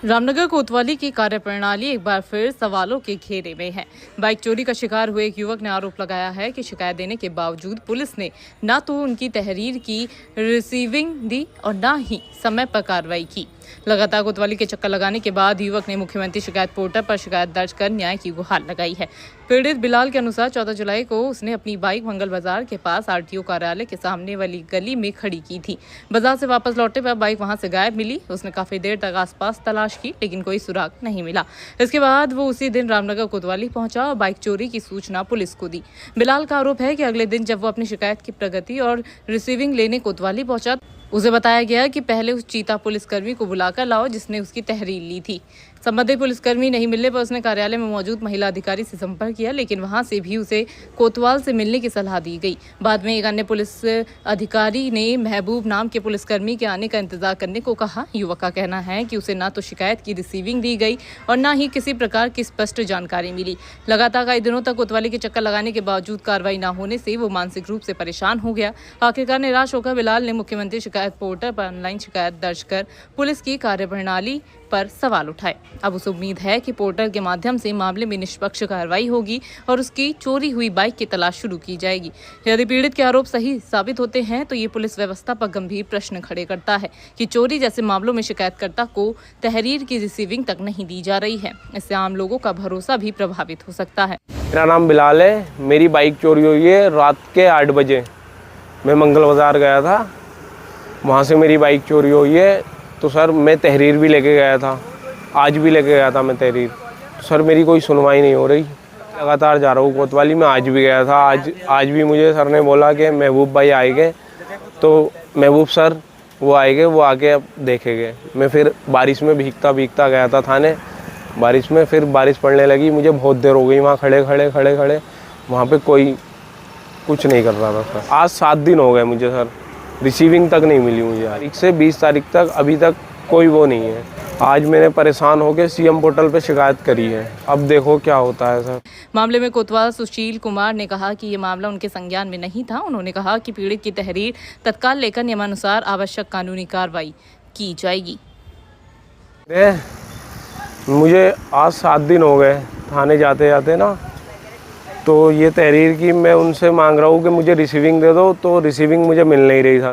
रामनगर कोतवाली की कार्यप्रणाली एक बार फिर सवालों के घेरे में है। बाइक चोरी का शिकार हुए एक युवक ने आरोप लगाया है कि शिकायत देने के बावजूद पुलिस ने न तो उनकी तहरीर की रिसीविंग दी और न ही समय पर कार्रवाई की। लगातार कोतवाली के चक्कर लगाने के बाद युवक ने मुख्यमंत्री शिकायत पोर्टल पर शिकायत दर्ज कर न्याय की गुहार लगाई है। पीड़ित बिलाल के अनुसार 14 जुलाई को उसने अपनी बाइक मंगल बाजार के पास आरटीओ कार्यालय के सामने वाली गली में खड़ी की थी। बाजार से वापस लौटने पर बाइक वहां से गायब मिली। उसने काफी देर तक आसपास तलाश की लेकिन कोई सुराग नहीं मिला। इसके बाद वो उसी दिन रामनगर कोतवाली पहुंचा और बाइक चोरी की सूचना पुलिस को दी। बिलाल का आरोप है कि अगले दिन जब वो अपनी शिकायत की प्रगति और रिसीविंग लेने कोतवाली पहुंचा, उसे बताया गया कि पहले उस चीता पुलिसकर्मी को बुलाकर लाओ जिसने उसकी तहरीर ली थी। संबंधित पुलिसकर्मी नहीं मिलने पर उसने कार्यालय में मौजूद महिला अधिकारी से संपर्क किया, लेकिन वहां से भी उसे कोतवाल से मिलने की सलाह दी गई। बाद में एक अन्य पुलिस अधिकारी ने महबूब नाम के पुलिसकर्मी के आने का इंतजार करने को कहा। युवक का कहना है कि उसे न तो शिकायत की रिसीविंग दी गई और न ही किसी प्रकार की स्पष्ट जानकारी मिली। लगातार कई दिनों तक कोतवाली के चक्कर लगाने के बावजूद कार्रवाई न होने से वो मानसिक रूप से परेशान हो गया। आखिरकार निराश होकर बिलाल ने मुख्यमंत्री शिकायत पोर्टल पर ऑनलाइन शिकायत दर्ज कर पुलिस की कार्यप्रणाली पर सवाल उठाए। अब उसे उम्मीद है कि पोर्टल के माध्यम से मामले में निष्पक्ष कार्रवाई होगी और उसकी चोरी हुई बाइक की तलाश शुरू की जाएगी। यदि पीड़ित के आरोप सही साबित होते हैं तो ये पुलिस व्यवस्था पर गंभीर प्रश्न खड़े करता है कि चोरी जैसे मामलों में शिकायतकर्ता को तहरीर की रिसीविंग तक नहीं दी जा रही है। इससे आम लोगों का भरोसा भी प्रभावित हो सकता है। मेरा नाम बिलाल है। मेरी बाइक चोरी हुई है रात के 8 बजे। मैं मंगल बाजार गया था, वहाँ से मेरी बाइक चोरी हुई है। तो सर मैं तहरीर भी लेके गया था, आज भी लेके गया था मैं तहरीर। तो सर मेरी कोई सुनवाई नहीं हो रही। लगातार जा रहा हूँ कोतवाली में, आज भी गया था। आज भी मुझे सर ने बोला कि महबूब भाई आएंगे, तो महबूब सर वो आएंगे, वो आके अब देखेंगे। मैं फिर बारिश में भीगता गया था थाने। बारिश में फिर बारिश पड़ने लगी, मुझे बहुत देर हो गई वहाँ खड़े वहाँ पे कोई कुछ नहीं कर रहा था सर। आज 7 दिन हो गए मुझे सर, रिसीविंग तक नहीं मिली मुझे। तारीख से 20 तारीख तक अभी तक कोई वो नहीं है। आज मैंने परेशान होकर सीएम पोर्टल पे शिकायत करी है, अब देखो क्या होता है सर। मामले में कोतवाल सुशील कुमार ने कहा कि ये मामला उनके संज्ञान में नहीं था। उन्होंने कहा कि पीड़ित की तहरीर तत्काल लेकर नियमानुसार आवश्यक कानूनी कार्रवाई की जाएगी। मुझे आज 7 दिन हो गए थाने जाते ना, तो ये तहरीर की मैं उनसे मांग रहा हूँ कि मुझे रिसीविंग दे दो, तो रिसीविंग मुझे मिल नहीं रही सर।